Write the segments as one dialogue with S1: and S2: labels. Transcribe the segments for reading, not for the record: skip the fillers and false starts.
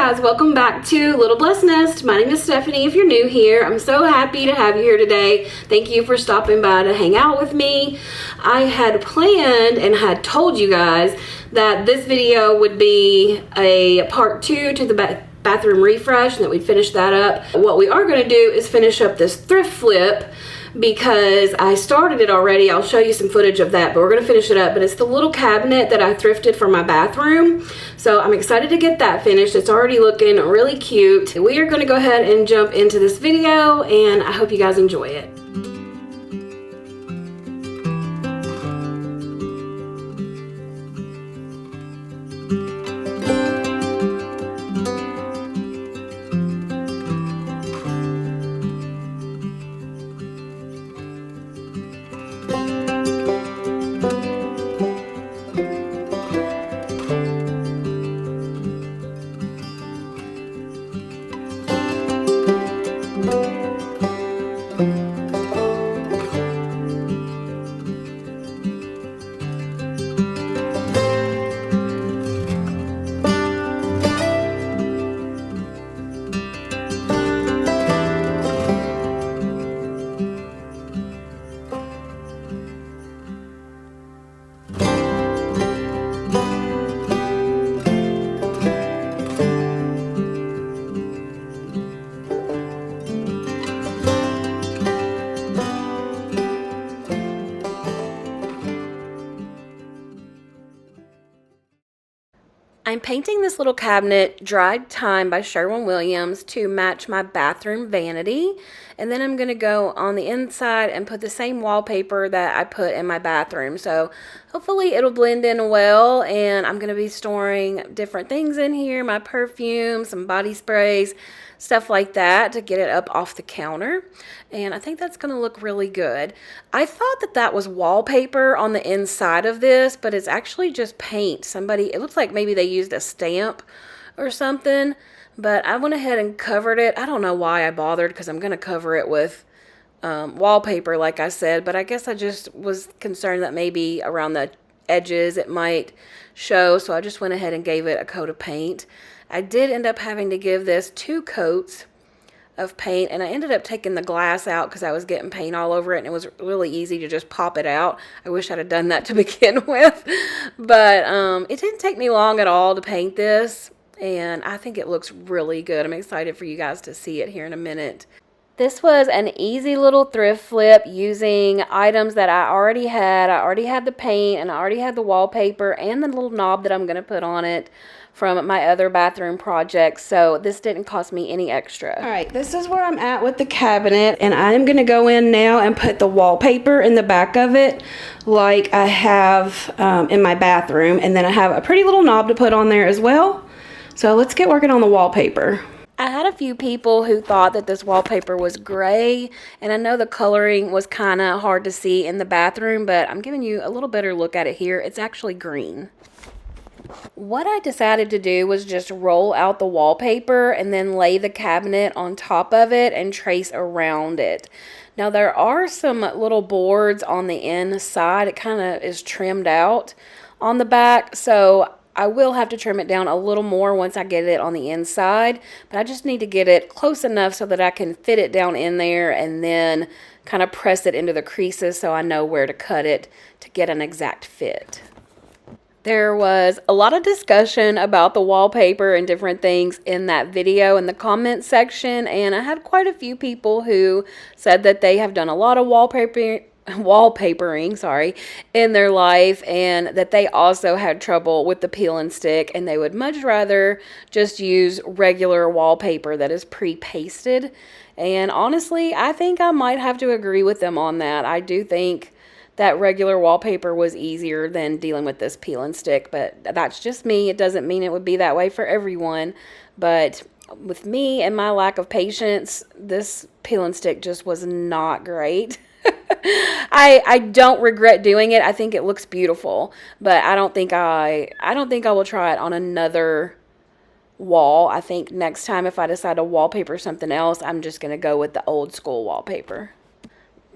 S1: guys, welcome back to Little Blessed Nest. My name is Stephanie. If you're new here, I'm so happy to have you here today. Thank you for stopping by to hang out with me. I had planned and had told you guys that this video would be a part 2 to the bathroom refresh and that we'd finish that up. What we are going to do is finish up this thrift flip because I started it already. I'll show you some footage of that, but we're going to finish it up. But it's the little cabinet that I thrifted for my bathroom. So I'm excited to get that finished. It's already looking really cute. We are going to go ahead and jump into this video, and I hope you guys enjoy it. I'm painting this little cabinet Dried Thyme by Sherwin to match my bathroom vanity. And then I'm going to go on the inside and put the same wallpaper that I put in my bathroom. So hopefully it'll blend in well. And I'm going to be storing different things in here, my perfume, some body sprays, stuff like that to get it up off the counter. And I think that's going to look really good. I thought that that was wallpaper on the inside of this, but it's actually just paint. It looks like maybe they used a stamp or something, but I went ahead and covered it. I don't know why I bothered because I'm going to cover it with wallpaper, like I said, but I guess I just was concerned that maybe around the edges it might show, so I just went ahead and gave it a coat of paint. I did end up having to give this 2 coats of paint, and I ended up taking the glass out because I was getting paint all over it, and it was really easy to just pop it out. I wish I'd have done that to begin with, but it didn't take me long at all to paint this, and I think it looks really good. I'm excited for you guys to see it here in a minute. This was an easy little thrift flip using items that I already had. I already had the paint, and I already had the wallpaper and the little knob that I'm going to put on it from my other bathroom projects, so this didn't cost me any extra. All right, this is where I'm at with the cabinet, and I'm going to go in now and put the wallpaper in the back of it like I have in my bathroom, and then I have a pretty little knob to put on there as well. So let's get working on the wallpaper. I had a few people who thought that this wallpaper was gray, and I know the coloring was kind of hard to see in the bathroom, but I'm giving you a little better look at it here. It's actually green. What I decided to do was just roll out the wallpaper and then lay the cabinet on top of it and trace around it. Now there are some little boards on the inside. It kind of is trimmed out on the back, so I will have to trim it down a little more once I get it on the inside, but I just need to get it close enough so that I can fit it down in there and then kind of press it into the creases so I know where to cut it to get an exact fit. There was a lot of discussion about the wallpaper and different things in that video in the comment section, and I had quite a few people who said that they have done a lot of wallpapering in their life, and that they also had trouble with the peel and stick, and they would much rather just use regular wallpaper that is pre-pasted. And honestly, I think I might have to agree with them on that. I do think that regular wallpaper was easier than dealing with this peel and stick, but that's just me. It doesn't mean it would be that way for everyone, but with me and my lack of patience, this peel and stick just was not great. I don't regret doing it. I think it looks beautiful, but I don't think I will try it on another wall. I think next time if I decide to wallpaper something else, I'm just going to go with the old school wallpaper.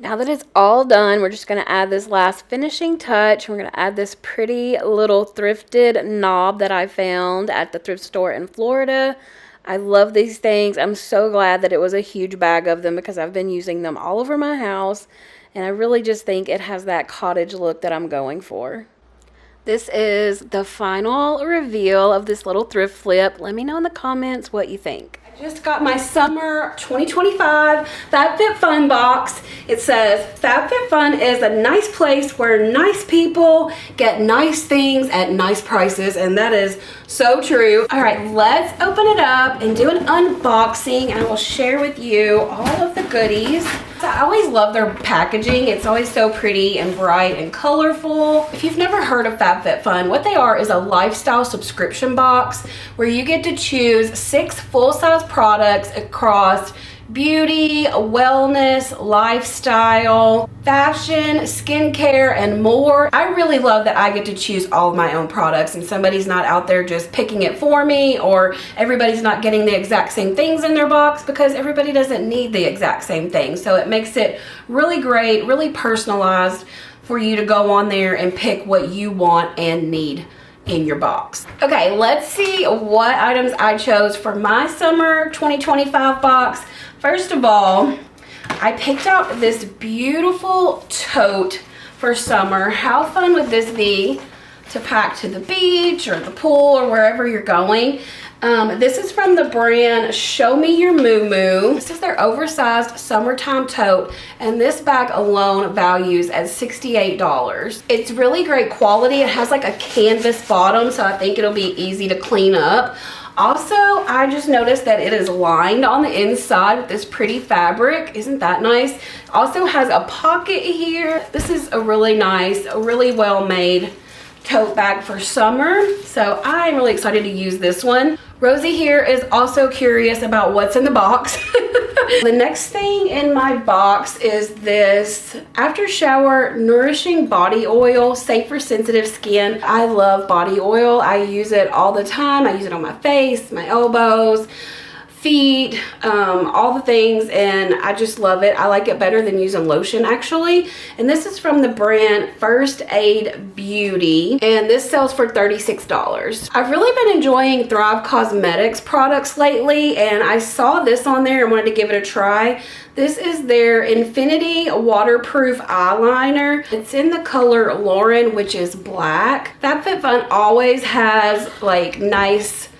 S1: Now that it's all done, we're just going to add this last finishing touch. We're going to add this pretty little thrifted knob that I found at the thrift store in Florida. I love these things. I'm so glad that it was a huge bag of them because I've been using them all over my house. And I really just think it has that cottage look that I'm going for. This is the final reveal of this little thrift flip. Let me know in the comments what you think. I just got my summer 2025 FabFitFun box. It says FabFitFun is a nice place where nice people get nice things at nice prices, and that is so true. All right, let's open it up and do an unboxing, and I will share with you all of the goodies. I always love their packaging. It's always so pretty and bright and colorful. If you've never heard of FabFitFun, what they are is a lifestyle subscription box where you get to choose 6 full-size products across beauty, wellness, lifestyle, fashion, skincare, and more. I really love that I get to choose all of my own products and somebody's not out there just picking it for me, or everybody's not getting the exact same things in their box, because everybody doesn't need the exact same thing. So it makes it really great, really personalized for you to go on there and pick what you want and need in your box. Okay, let's see what items I chose for my summer 2025 box. First of all, I picked out this beautiful tote for summer. How fun would this be to pack to the beach or the pool or wherever you're going? This is from the brand Show Me Your Moo Moo. This is their oversized summertime tote, and this bag alone values at $68. It's really great quality. It has like a canvas bottom, so I think it'll be easy to clean up. Also, I just noticed that it is lined on the inside with this pretty fabric. Isn't that nice? Also has a pocket here. This is a really nice, really well made tote bag for summer. So I'm really excited to use this one. Rosie here is also curious about what's in the box. The next thing in my box is this after shower nourishing body oil, safe for sensitive skin. I love body oil. I use it all the time. I use it on my face, my elbows, feet, all the things, and I just love it. I like it better than using lotion, actually. And this is from the brand First Aid Beauty, and this sells for $36. I've really been enjoying Thrive Cosmetics products lately, and I saw this on there and wanted to give it a try. This is their Infinity Waterproof Eyeliner. It's in the color Lauren, which is black. FabFitFun always has like nice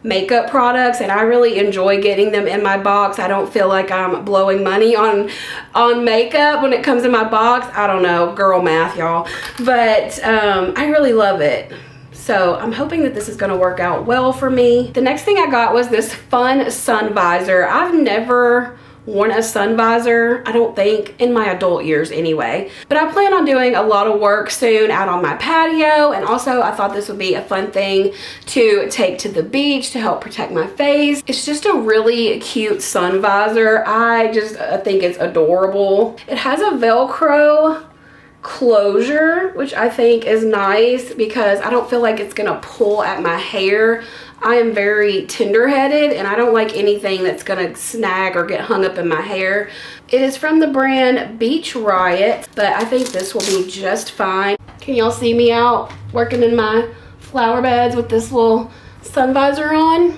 S1: makeup products, and I really enjoy getting them in my box. I don't feel like I'm blowing money on makeup when it comes in my box. I don't know, girl math, y'all, but I really love it. So I'm hoping that this is gonna work out well for me. The next thing I got was this fun sun visor. I've never worn a sun visor, I don't think, in my adult years anyway. But I plan on doing a lot of work soon out on my patio, and also I thought this would be a fun thing to take to the beach to help protect my face. It's just a really cute sun visor. I think it's adorable. It has a Velcro closure, which I think is nice because I don't feel like it's gonna pull at my hair. I am very tender-headed and I don't like anything that's gonna snag or get hung up in my hair. It is from the brand Beach Riot, but I think this will be just fine. Can y'all see me out working in my flower beds with this little sun visor on?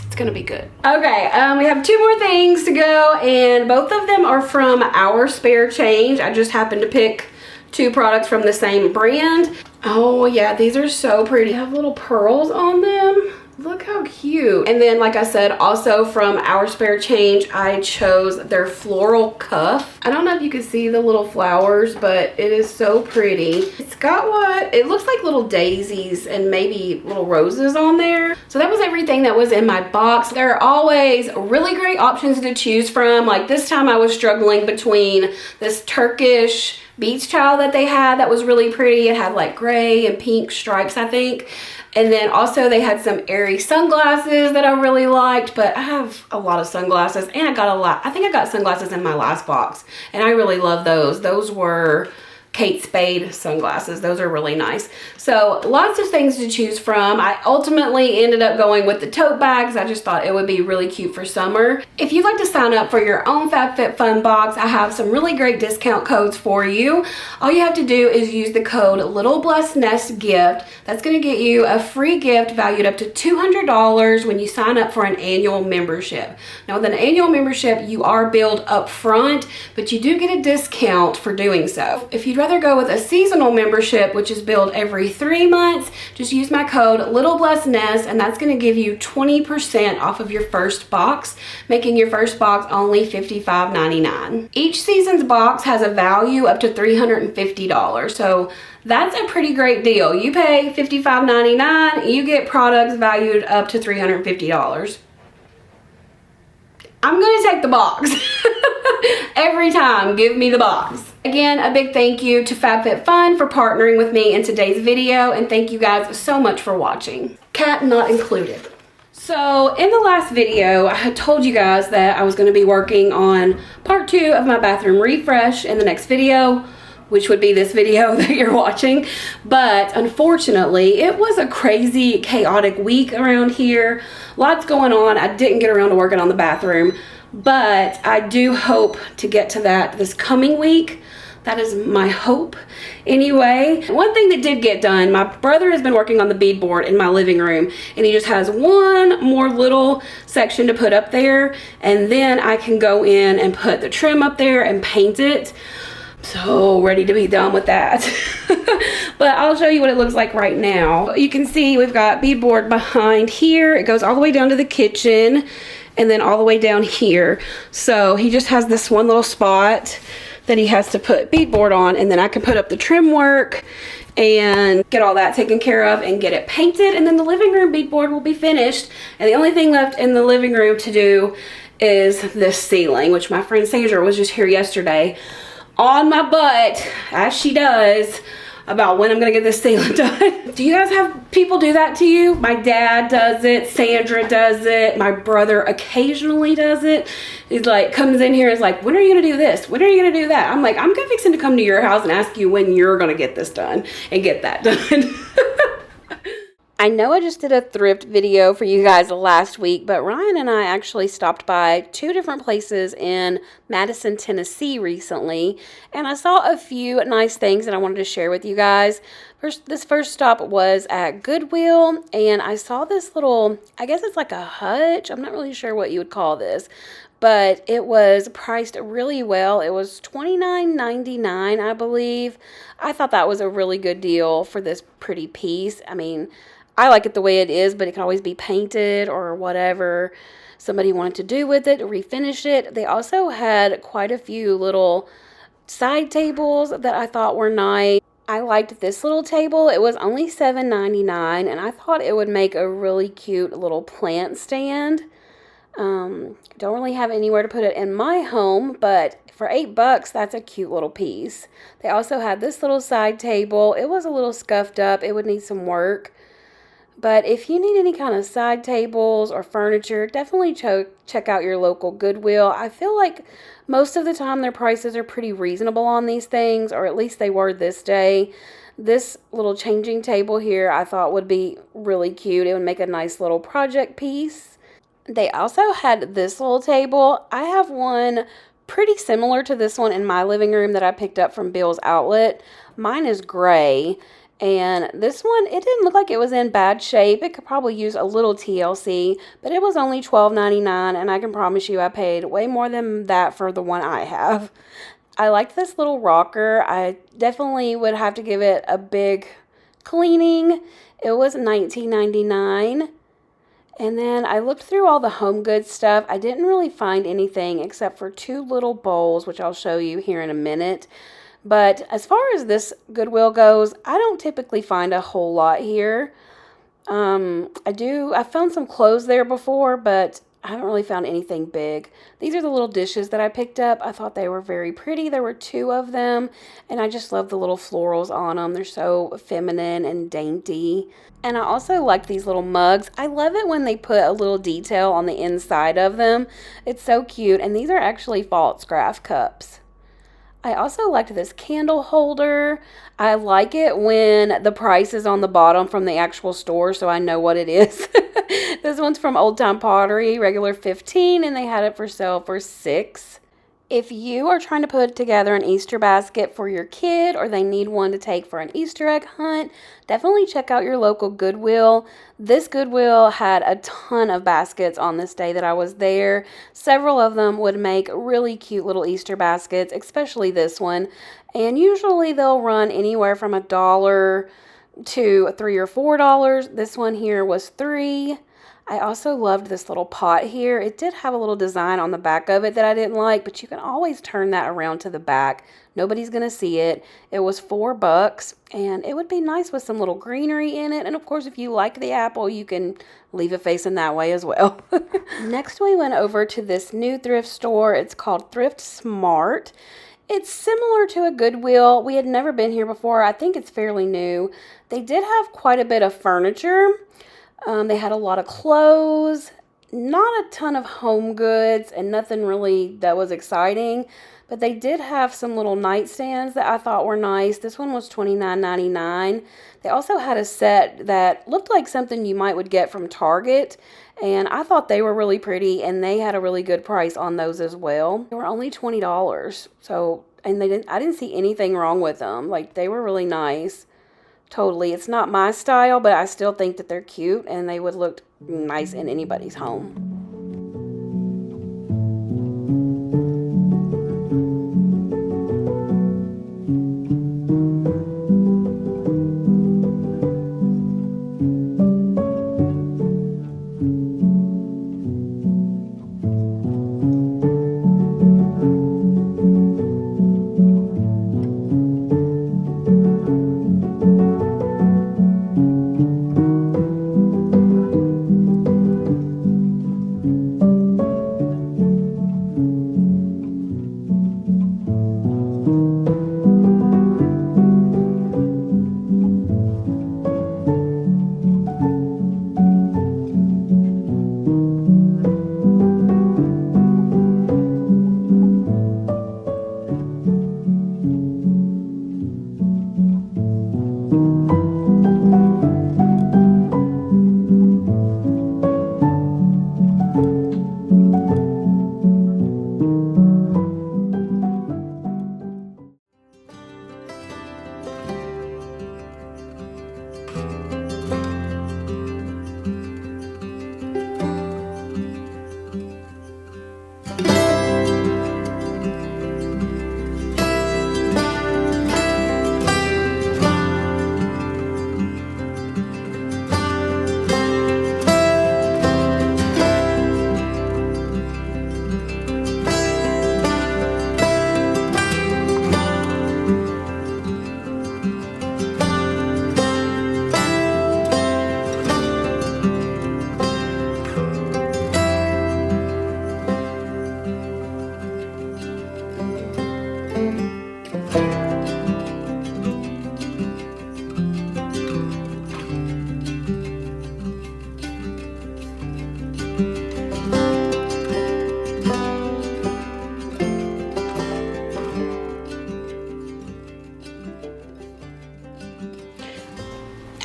S1: It's gonna be good. Okay, we have 2 more things to go, and both of them are from Our Spare Change. I just happened to pick 2 products from the same brand. Oh yeah, these are so pretty. They have little pearls on them. Look how cute. And then, like I said, also from Our Spare Change, I chose their floral cuff. I don't know if you can see the little flowers, but it is so pretty. It's got what? It looks like little daisies and maybe little roses on there. So that was everything that was in my box. There are always really great options to choose from. Like this time I was struggling between this Turkish beach towel that they had that was really pretty. It had like gray and pink stripes, I think. And then also they had some airy sunglasses that I really liked, but I have a lot of sunglasses, and I think I got sunglasses in my last box, and I really love those. Those were
S2: Kate Spade sunglasses. Those are really nice. So lots of things to choose from. I ultimately ended up going with the tote bags. I just thought it would be really cute for summer. If you'd like to sign up for your own FabFitFun box, I have some really great discount codes for you. All you have to do is use the code Littleblessednestgift. That's going to get you a free gift valued up to $200 when you sign up for an annual membership. Now with an annual membership, you are billed up front, but you do get a discount for doing so. If you'd rather go with a seasonal membership, which is billed every 3 months, just use my code LittleBlessedNest, and that's going to give you 20% off of your first box, making your first box only $55.99. Each season's box has a value up to $350, so that's a pretty great deal. You pay $55.99, you get products valued up to $350. I'm gonna take the box. Every time, give me the box. Again, a big thank you to FabFitFun for partnering with me in today's video, and thank you guys so much for watching. Cat not included. So in the last video, I had told you guys that I was gonna be working on part 2 of my bathroom refresh in the next video, which would be this video that you're watching. But unfortunately, it was a crazy, chaotic week around here. Lots going on. I didn't get around to working on the bathroom, but I do hope to get to that this coming week. That is my hope. Anyway, one thing that did get done, my brother has been working on the beadboard in my living room, and he just has one more little section to put up there, and then I can go in and put the trim up there and paint it. So ready to be done with that. But I'll show you what it looks like right now. You can see we've got beadboard behind here. It goes all the way down to the kitchen and then all the way down here. So he just has this one little spot that he has to put beadboard on, and then I can put up the trim work and get all that taken care of and get it painted, and then the living room beadboard will be finished. And the only thing left in the living room to do is this ceiling, which my friend Sandra was just here yesterday on my butt, as she does, about when I'm gonna get this ceiling done. Do you guys have people do that to you? My dad does it, Sandra does it, my brother occasionally does it. He's like, comes in here and is like, when are you gonna do this? When are you gonna do that? I'm like, I'm fixing to come to your house and ask you when you're gonna get this done and get that done. I know I just did a thrift video for you guys last week, but Ryan and I actually stopped by 2 different places in Madison, Tennessee recently, and I saw a few nice things that I wanted to share with you guys. This first stop was at Goodwill, and I saw this little, I guess it's like a hutch. I'm not really sure what you would call this, but it was priced really well. It was $29.99, I believe. I thought that was a really good deal for this pretty piece. I mean, I like it the way it is, but it can always be painted or whatever somebody wanted to do with it, refinish it. They also had quite a few little side tables that I thought were nice. I liked this little table. It was only $7.99, and I thought it would make a really cute little plant stand. Don't really have anywhere to put it in my home, but for $8, that's a cute little piece. They also had this little side table. It was a little scuffed up. It would need some work. But if you need any kind of side tables or furniture, definitely check out your local Goodwill. I feel like most of the time their prices are pretty reasonable on these things, or at least they were this day. This little changing table here I thought would be really cute. It would make a nice little project piece. They also had this little table. I have one pretty similar to this one in my living room that I picked up from Bill's Outlet. Mine is gray. And this one, it didn't look like it was in bad shape. It could probably use a little TLC, but it was only $12.99, and I can promise you I paid way more than that for the one I have. I liked this little rocker. I definitely would have to give it a big cleaning. It was $19.99. And then I looked through all the home goods stuff. I didn't really find anything except for 2 little bowls, which I'll show you here in a minute. But as far as this Goodwill goes, I don't typically find a whole lot here. I found some clothes there before, but I haven't really found anything big. These are the little dishes that I picked up. I thought they were very pretty. There were 2 of them, and I just love the little florals on them. They're so feminine and dainty. And I also like these little mugs. I love it when they put a little detail on the inside of them. It's so cute, and these are actually false craft cups.
S1: I also liked this candle holder. I like it when the price is on the bottom from the actual store, so I know what it is. This one's from Old Time Pottery, regular $15, and they had it for sale for $6. If you are trying to put together an Easter basket for your kid, or they need one to take for an Easter egg hunt, definitely check out your local Goodwill. This Goodwill had a ton of baskets on this day that I was there. Several of them would make really cute little Easter baskets, especially this one. And usually they'll run anywhere from $1 to $3 or $4. This one here was $3. I also loved this little pot here. It did have a little design on the back of it that I didn't like, but you can always turn that around to the back. Nobody's going to see it. It was $4, and it would be nice with some little greenery in it. And of course, if you like the apple, you can leave it facing that way as well. Next, we went over to this new thrift store. It's called Thrift Smart. It's similar to a Goodwill. We had never been here before. I think it's fairly new. They did have quite a bit of furniture. They had a lot of clothes, not a ton of home goods, and nothing really that was exciting. But they did have some little nightstands that I thought were nice. This one was $29.99. They also had a set that looked like something you would get from Target. And I thought they were really pretty, and they had a really good price on those as well. They were only $20. So, and I didn't see anything wrong with them. Like, they were really nice. Totally. It's not my style, but I still think that they're cute and they would look nice in anybody's home.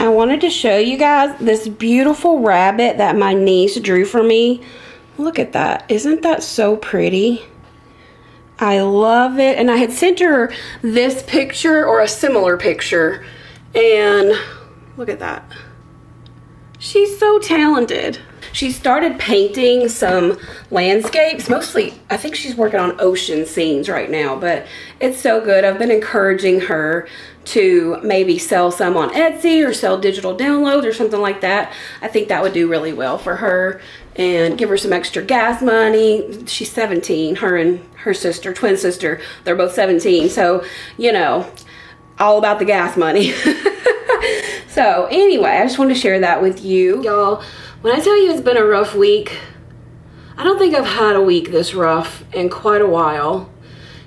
S1: I wanted to show you guys this beautiful rabbit that my niece drew for me. Look at that. Isn't that so pretty? I love it. And I had sent her this picture or a similar picture. And look at that. She's so talented. She started painting some landscapes. Mostly, I think she's working on ocean scenes right now. But it's so good. I've been encouraging her to maybe sell some on Etsy or sell digital downloads or something like that. I think that would do really well for her and give her some extra gas money. She's 17, her and her sister, twin sister, they're both 17. So, you know, all about the gas money. So anyway, I just wanted to share that with you. Y'all, when I tell you it's been a rough week, I don't think I've had a week this rough in quite a while.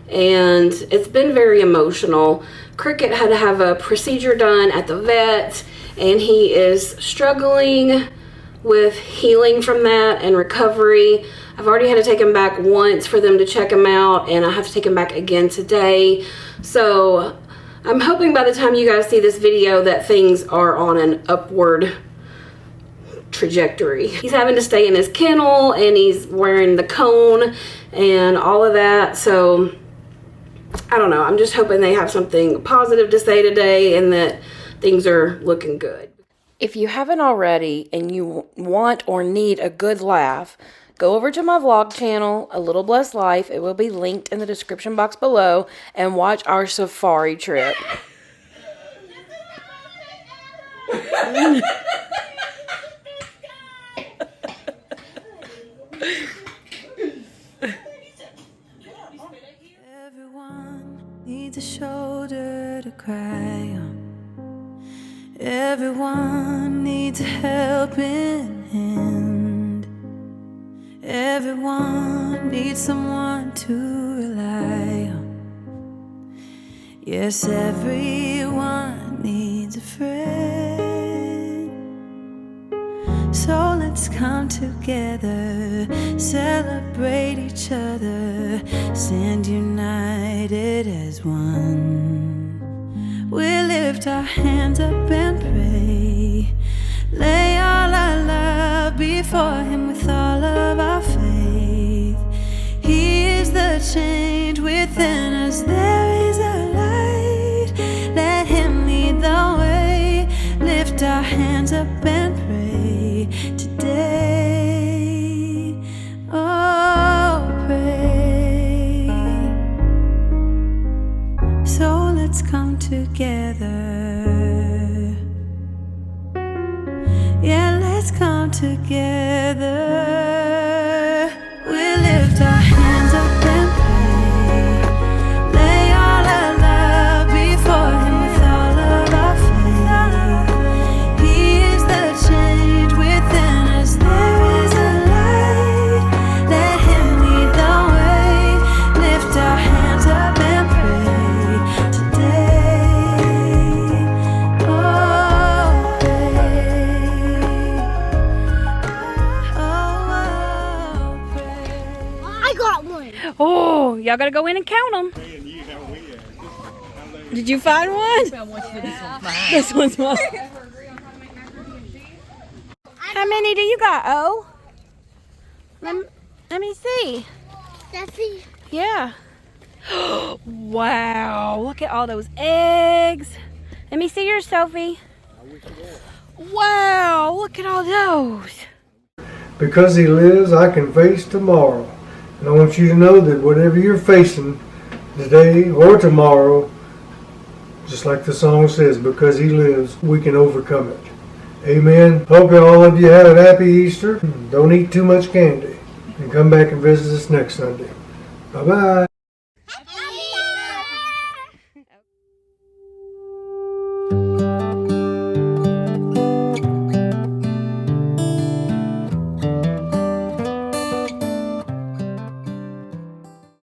S1: And it's been very emotional. Cricket had to have a procedure done at the vet, and he is struggling with healing from that and recovery.
S2: I've already had to take them back once for them to check them out, and I have to take them back again today. So I'm hoping by the time you guys see this video that things are on an upward trajectory. He's having to stay in his kennel, and he's wearing the cone and all of that. So I don't know. I'm just hoping they have something positive to say today and that things are looking good.
S1: If you haven't already and you want or need a good laugh, go over to my vlog channel, A Little Blessed Life. It will be linked in the description box below, and watch our safari trip.
S3: Everyone needs a shoulder to cry on. Everyone needs a helping hand. Everyone needs someone to rely on. Yes, everyone needs a friend. So let's come together, celebrate each other, stand united as one. We'll lift our hands up and pray, lay all our love before Him with all of our faith. He is the change within us, there is a light. Let Him lead the way, lift our hands up and pray today. Oh, pray. So let's come together. Yeah, let's come together. We'll lift our hands up and pray, lay all our love before Him with all of our faith. He is the change within us, there is a light. Let Him lead the way, lift our hands up and pray today. Oh, pray. Oh, pray.
S4: I got one.
S1: Oh, y'all gotta go in and count them. Did you find one? This one's mine. How many do you got, Oh? Let me see.
S4: Steffi.
S1: Yeah. Wow, look at all those eggs. Let me see yours, Sophie. Wow, look at all those.
S5: Because He lives, I can face tomorrow. And I want you to know that whatever you're facing today or tomorrow, just like the song says, because He lives, we can overcome it. Amen. Hope all of you have a happy Easter. Don't eat too much candy. And come back and visit us next Sunday. Bye-bye.